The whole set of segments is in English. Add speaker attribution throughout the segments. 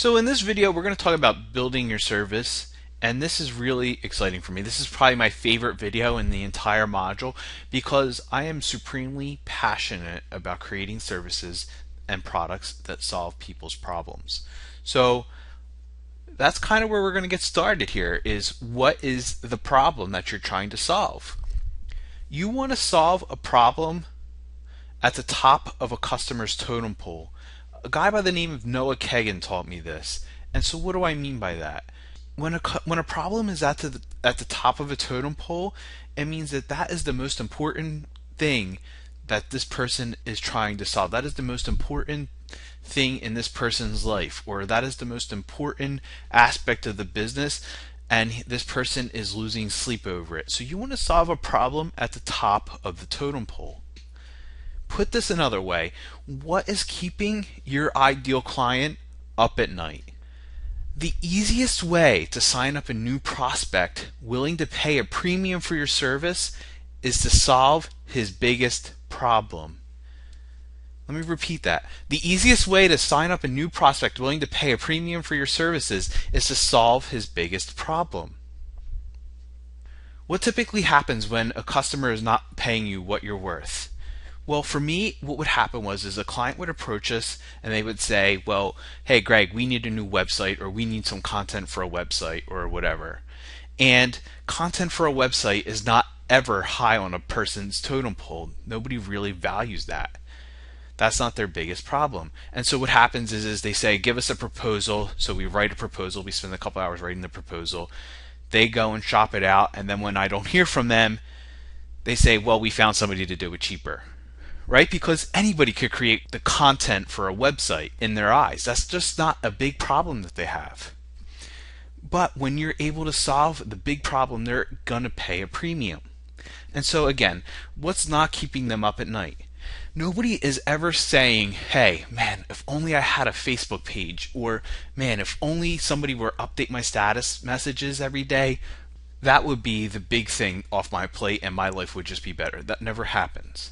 Speaker 1: So in this video, we're going to talk about building your service, and this is really exciting for me. This is probably my favorite video in the entire module because I am supremely passionate about creating services and products that solve people's problems. So that's kind of where we're going to get started here is what is the problem that you're trying to solve? You want to solve a problem at the top of a customer's totem pole. A guy by the name of Noah Kagan taught me this. And so what do I mean by that? When a problem is at the top of a totem pole, it means that that is the most important thing that this person is trying to solve. That is the most important thing in this person's life, or that is the most important aspect of the business, and this person is losing sleep over it. So you want to solve a problem at the top of the totem pole. Put this another way, what is keeping your ideal client up at night? The easiest way to sign up a new prospect willing to pay a premium for your service is to solve his biggest problem. Let me repeat that. The easiest way to sign up a new prospect willing to pay a premium for your services is to solve his biggest problem. What typically happens when a customer is not paying you what you're worth? Well, for me, what would happen is a client would approach us and they would say, well, hey Greg, we need a new website, or we need some content for a website, or whatever. And content for a website is not ever high on a person's totem pole. Nobody really values that. That's not their biggest problem. And so what happens is they say, give us a proposal. So we write a proposal. We spend a couple hours writing the proposal. They go and shop it out. And then when I don't hear from them, they say, well, we found somebody to do it cheaper. Right? Because anybody could create the content for a website in their eyes. That's just not a big problem that they have. But when you're able to solve the big problem, they're going to pay a premium. And so again, what's not keeping them up at night? Nobody is ever saying, hey, man, if only I had a Facebook page, or man, if only somebody were update my status messages every day, that would be the big thing off my plate and my life would just be better. That never happens.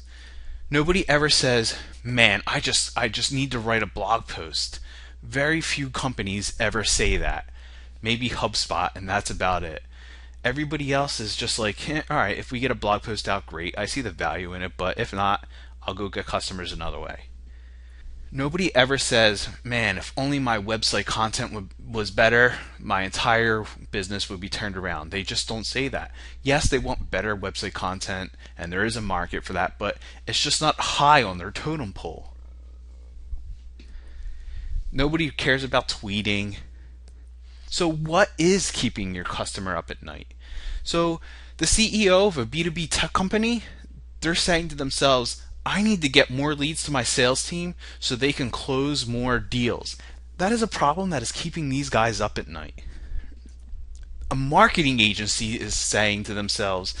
Speaker 1: Nobody ever says, man, I just need to write a blog post. Very few companies ever say that. Maybe HubSpot, and that's about it. Everybody else is just like, all right, if we get a blog post out, great. I see the value in it, but if not, I'll go get customers another way. Nobody ever says, man, if only my website content was better, my entire business would be turned around. They just don't say that. Yes, they want better website content, and there is a market for that, but it's just not high on their totem pole. Nobody cares about tweeting. So what is keeping your customer up at night? So the CEO of a B2B tech company, they're saying to themselves, I need to get more leads to my sales team so they can close more deals. That is a problem that is keeping these guys up at night. A marketing agency is saying to themselves,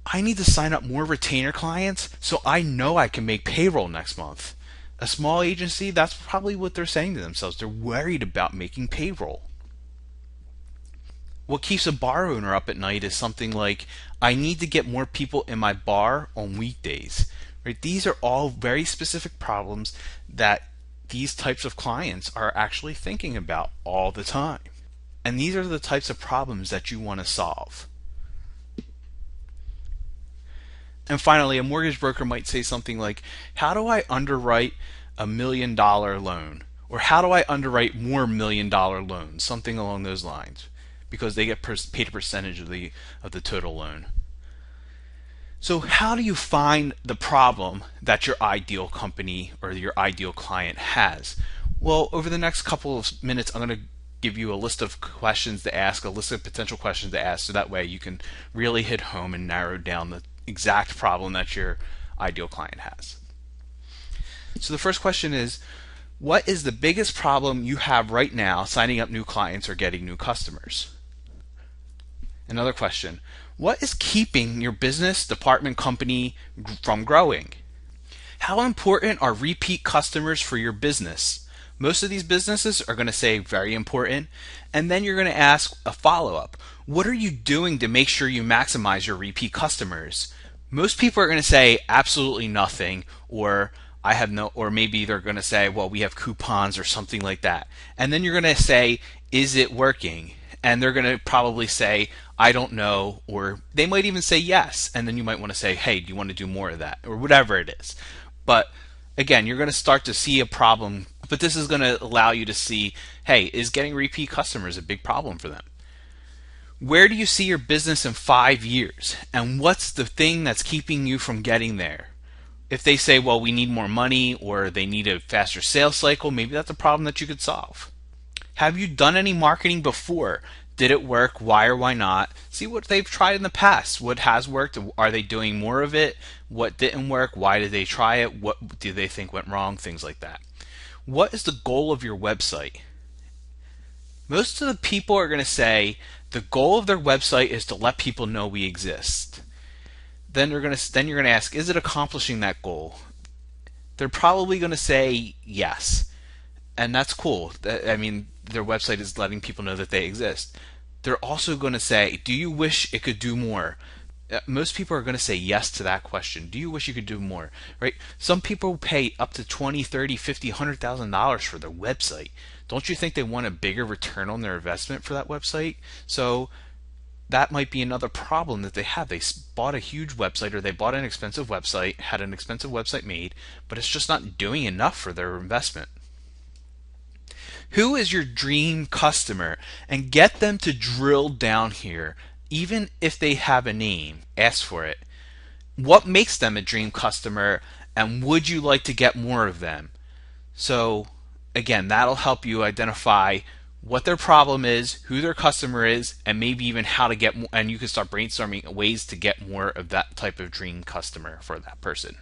Speaker 1: I need to sign up more retainer clients so I know I can make payroll next month. A small agency, that's probably what they're saying to themselves. They're worried about making payroll. What keeps a bar owner up at night is something like, I need to get more people in my bar on weekdays. Right? These are all very specific problems that these types of clients are actually thinking about all the time. And these are the types of problems that you want to solve. And finally, a mortgage broker might say something like, how do I underwrite $1 million loan? Or how do I underwrite more $1 million loans? Something along those lines. Because they get paid a percentage of the total loan. So how do you find the problem that your ideal company or your ideal client has? Well, over the next couple of minutes, I'm going to give you a list of questions to ask, a list of potential questions to ask, so that way you can really hit home and narrow down the exact problem that your ideal client has. So the first question is, what is the biggest problem you have right now signing up new clients or getting new customers? Another question, what is keeping your business, department, company from growing? How important are repeat customers for your business? Most of these businesses are going to say very important, and then you're going to ask a follow-up. What are you doing to make sure you maximize your repeat customers? Most people are going to say absolutely nothing, or I have no, or maybe they're going to say, well, we have coupons or something like that. And then you're going to say, is it working? And they're going to probably say, I don't know, or they might even say yes. And then you might want to say, hey, do you want to do more of that? Or whatever it is. But again, you're going to start to see a problem, but this is going to allow you to see, hey, is getting repeat customers a big problem for them? Where do you see your business in 5 years? And what's the thing that's keeping you from getting there? If they say, well, we need more money or they need a faster sales cycle, maybe that's a problem that you could solve. Have you done any marketing before? Did it work? Why or why not? See what they've tried in the past. What has worked? Are they doing more of it? What didn't work? Why did they try it? What do they think went wrong? Things like that. What is the goal of your website? Most of the people are going to say the goal of their website is to let people know we exist. Then you're going to ask, is it accomplishing that goal? They're probably going to say yes. And that's cool. I mean, their website is letting people know that they exist. They're also going to say, do you wish it could do more? Most people are going to say yes to that question. Do you wish you could do more? Right? Some people pay up to $20, $30, $50, $100,000 for their website. Don't you think they want a bigger return on their investment for that website? So that might be another problem that they have. They bought a huge website, or they bought an expensive website, had an expensive website made, but it's just not doing enough for their investment. Who is your dream customer? And get them to drill down here. Even if they have a name, ask for it. What makes them a dream customer, and would you like to get more of them? So again, that'll help you identify what their problem is, who their customer is, and maybe even how to get more, and you can start brainstorming ways to get more of that type of dream customer for that person.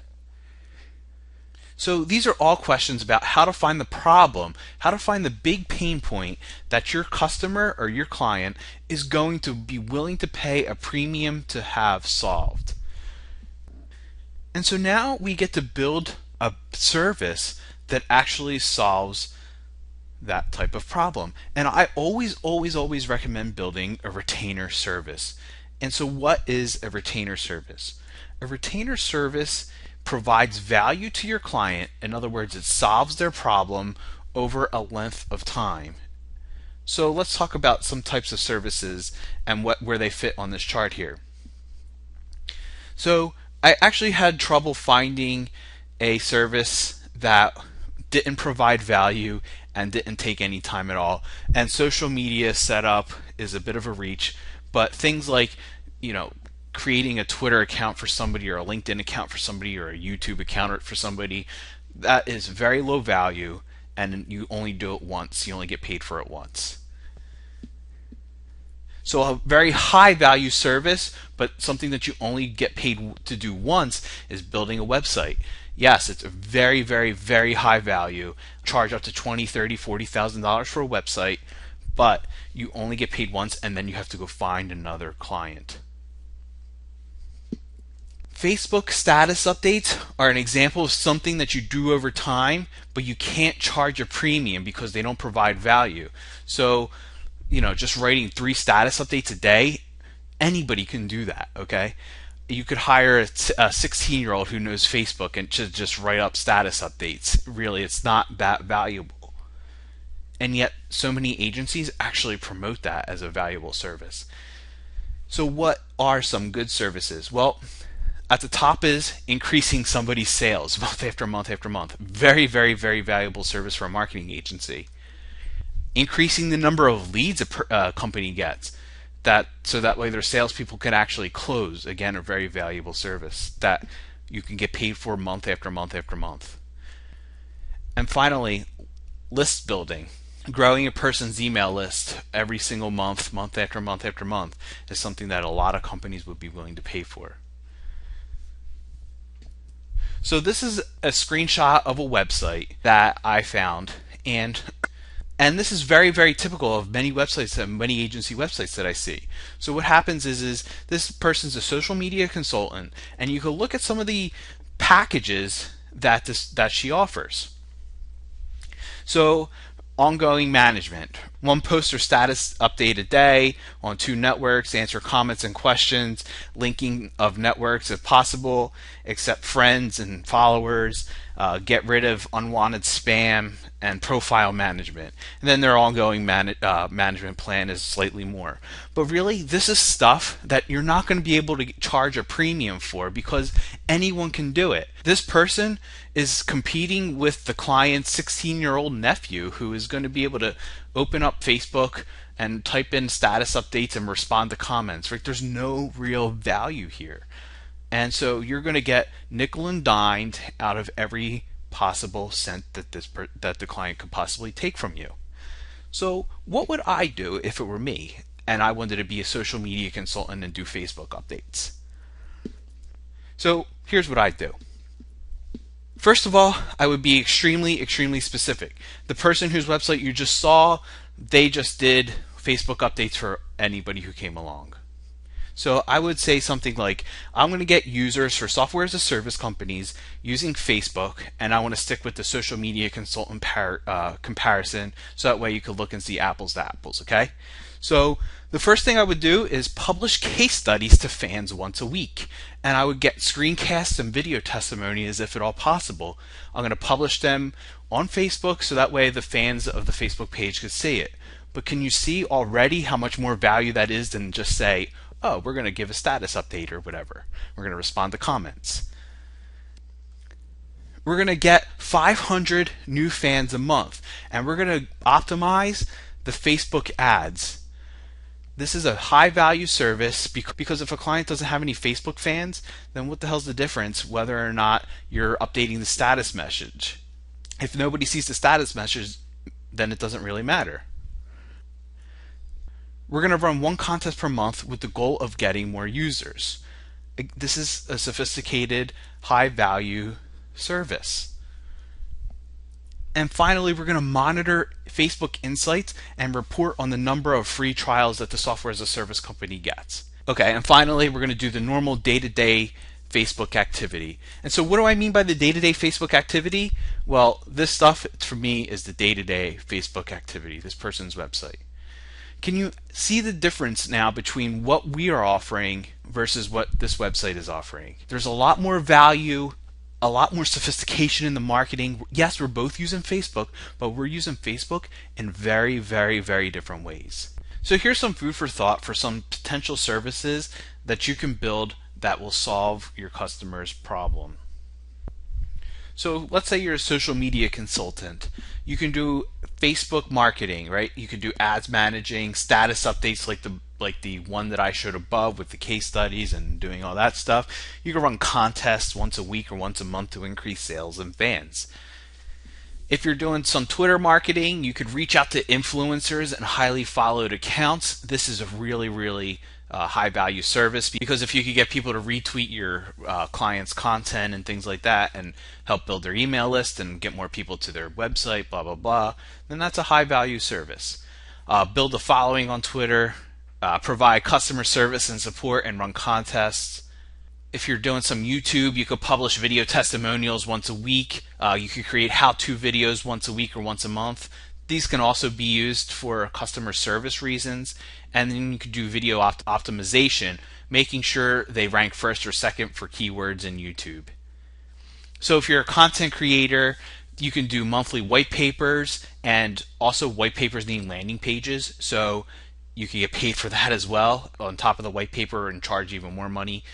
Speaker 1: So these are all questions about how to find the problem, how to find the big pain point that your customer or your client is going to be willing to pay a premium to have solved. And so now we get to build a service that actually solves that type of problem. And I always recommend building a retainer service. And so what is a retainer service? A retainer service provides value to your client. In other words, it solves their problem over a length of time. So let's talk about some types of services and where they fit on this chart here. So I actually had trouble finding a service that didn't provide value and didn't take any time at all. And social media setup is a bit of a reach, but things like, creating a Twitter account for somebody, or a LinkedIn account for somebody, or a YouTube account for somebody, that is very low value, and you only do it once. You only get paid for it once. So a very high value service, but something that you only get paid to do once, is building a website. Yes, it's a very, very, very high value. Charge up to $20,000, $30,000, $40,000 for a website, but you only get paid once, and then you have to go find another client. Facebook status updates are an example of something that you do over time, but you can't charge a premium because they don't provide value. So, just writing 3 status updates a day, anybody can do that, okay? You could hire a 16-year-old who knows Facebook and just write up status updates. Really, it's not that valuable. And yet, so many agencies actually promote that as a valuable service. So what are some good services? Well, at the top is increasing somebody's sales month after month after month. Very, very, very valuable service for a marketing agency. Increasing the number of leads a company gets, so that way their salespeople can actually close. Again, a very valuable service that you can get paid for month after month after month. And finally, list building. Growing a person's email list every single month, month after month after month, is something that a lot of companies would be willing to pay for. So this is a screenshot of a website that I found, and this is very, very typical of many websites and many agency websites that I see. So what happens is this person's a social media consultant, and you can look at some of the packages that she offers. So ongoing management, One post or status update a day on 2 networks, answer comments and questions, linking of networks if possible, accept friends and followers, get rid of unwanted spam, and profile management. And then their ongoing management plan is slightly more. But really, this is stuff that you're not going to be able to charge a premium for because anyone can do it. This person is competing with the client's 16-year-old nephew who is going to be able to open up Facebook and type in status updates and respond to comments. Right? There's no real value here. And so you're going to get nickel and dimed out of every possible cent that that the client could possibly take from you. So what would I do if it were me and I wanted to be a social media consultant and do Facebook updates? So here's what I'd do. First of all, I would be extremely specific. The person whose website you just saw, they just did Facebook updates for anybody who came along. So I would say something like, I'm going to get users for software as a service companies using Facebook, and I want to stick with the social media consultant comparison, so that way you could look and see apples to apples, okay? So the first thing I would do is publish case studies to fans once a week, and I would get screencasts and video testimonies if at all possible. I'm going to publish them on Facebook so that way the fans of the Facebook page could see it. But can you see already how much more value that is than just say, oh, we're going to give a status update or whatever. We're going to respond to comments. We're going to get 500 new fans a month, and we're going to optimize the Facebook ads. This is a high value service because if a client doesn't have any Facebook fans, then what the hell's the difference whether or not you're updating the status message? If nobody sees the status message, then it doesn't really matter. We're going to run one contest per month with the goal of getting more users. This is a sophisticated, high-value service. And finally, we're going to monitor Facebook Insights and report on the number of free trials that the software as a service company gets. Okay, and finally, we're going to do the normal day-to-day Facebook activity. And so what do I mean by the day-to-day Facebook activity? Well, this stuff for me is the day-to-day Facebook activity, this person's website. Can you see the difference now between what we are offering versus what this website is offering? There's a lot more value, a lot more sophistication in the marketing. Yes, we're both using Facebook, but we're using Facebook in very different ways. So here's some food for thought for some potential services that you can build that will solve your customer's problem. So let's say you're a social media consultant. You can do Facebook marketing, right? You can do ads managing, status updates like the one that I showed above with the case studies and doing all that stuff. You can run contests once a week or once a month to increase sales and fans. If you're doing some Twitter marketing, you could reach out to influencers and highly followed accounts. This is a really high value service because if you could get people to retweet your clients' content and things like that and help build their email list and get more people to their website, blah, blah, blah, then that's a high value service. Build a following on Twitter, provide customer service and support and run contests. If you're doing some YouTube, you could publish video testimonials once a week. You could create how-to videos once a week or once a month. These can also be used for customer service reasons. And then you could do video optimization, making sure they rank first or second for keywords in YouTube. So if you're a content creator, you can do monthly white papers, and also white papers need landing pages. So you can get paid for that as well on top of the white paper and charge even more money.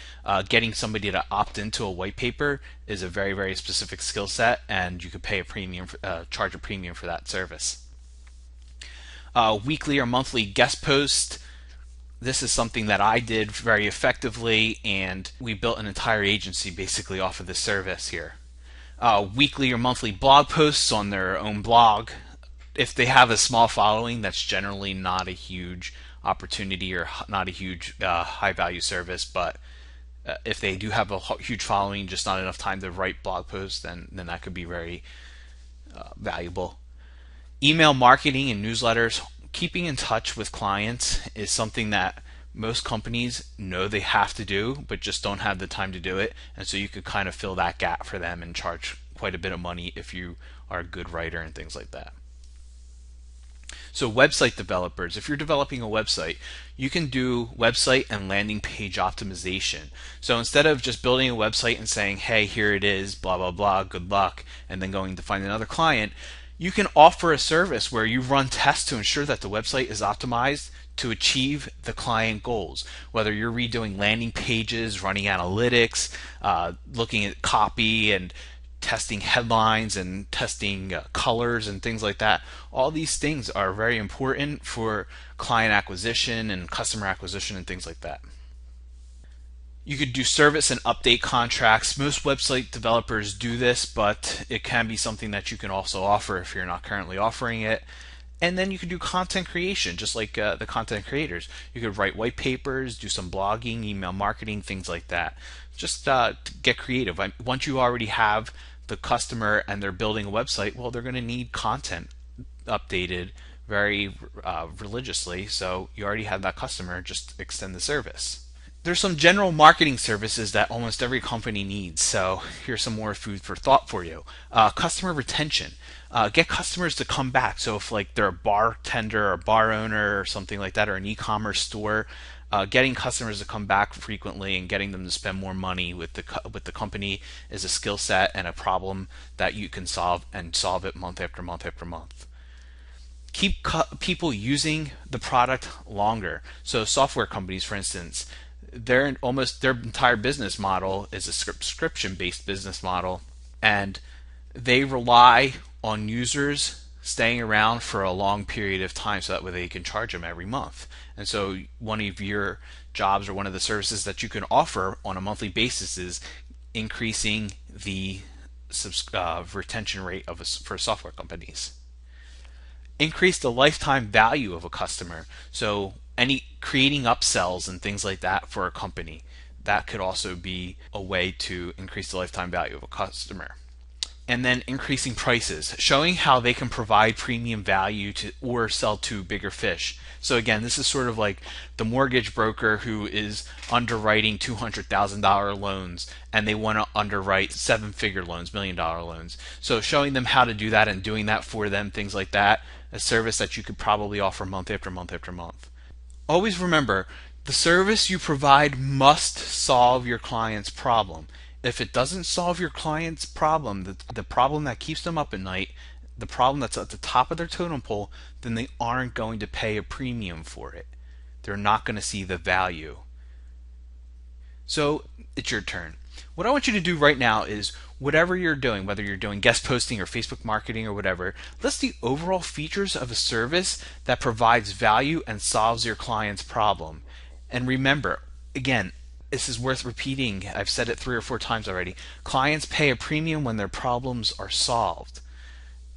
Speaker 1: Getting somebody to opt into a white paper is a very specific skill set, and you could pay a premium, charge a premium for that service. Weekly or monthly guest post. This is something that I did very effectively, and we built an entire agency basically off of this service here. Weekly or monthly blog posts on their own blog. If they have a small following, that's generally not a huge opportunity or not a huge high value service, but if they do have a huge following, just not enough time to write blog posts, then that could be very valuable. Email marketing and newsletters. Keeping in touch with clients is something that most companies know they have to do, but just don't have the time to do it, and so you could kind of fill that gap for them and charge quite a bit of money if you are a good writer and things like that. So website developers, if you're developing a website, you can do website and landing page optimization. So instead of just building a website and saying, hey, here it is, blah, blah, blah, good luck, and then going to find another client, you can offer a service where you run tests to ensure that the website is optimized to achieve the client goals. Whether you're redoing landing pages, running analytics, looking at copy and testing headlines and testing colors and things like that. All these things are very important for client acquisition and customer acquisition and things like that. You could do service and update contracts. Most website developers do this, but it can be something that you can also offer if you're not currently offering it. And then you can do content creation, just like the content creators. You could write white papers, do some blogging, email marketing, things like that. Just get creative. Once you already have the customer and they're building a website, well, they're going to need content updated very religiously. So you already have that customer, just extend the service. There's some general marketing services that almost every company needs. So here's some more food for thought for you. Customer retention. Get customers to come back. So if like they're a bartender or a bar owner or something like that, or an e-commerce store, getting customers to come back frequently and getting them to spend more money with the company is a skill set and a problem that you can solve, and solve it month after month after month. Keep people using the product longer. So software companies, for instance, their entire business model is a subscription-based business model, and they rely on users staying around for a long period of time so that way they can charge them every month. And so one of your jobs or one of the services that you can offer on a monthly basis is increasing the retention rate for software companies. Increase the lifetime value of a customer. So creating upsells and things like that for a company, that could also be a way to increase the lifetime value of a customer. And then increasing prices, showing how they can provide premium value to or sell to bigger fish. So again, this is sort of like the mortgage broker who is underwriting $200,000 loans and they want to underwrite seven-figure loans, million-dollar loans. So showing them how to do that and doing that for them, things like that, a service that you could probably offer month after month after month. Always remember, the service you provide must solve your client's problem. If it doesn't solve your client's problem, the problem that keeps them up at night, the problem that's at the top of their totem pole, then they aren't going to pay a premium for it. They're not going to see the value. So it's your turn. What I want you to do right now is whatever you're doing, whether you're doing guest posting or Facebook marketing or whatever, list the overall features of a service that provides value and solves your client's problem. And remember, again, this is worth repeating. I've said it 3 or 4 times already. Clients pay a premium when their problems are solved.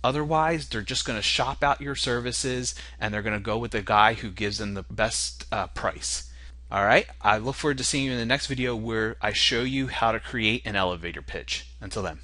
Speaker 1: Otherwise, they're just going to shop out your services and they're going to go with the guy who gives them the best price. All right, I look forward to seeing you in the next video where I show you how to create an elevator pitch. Until then.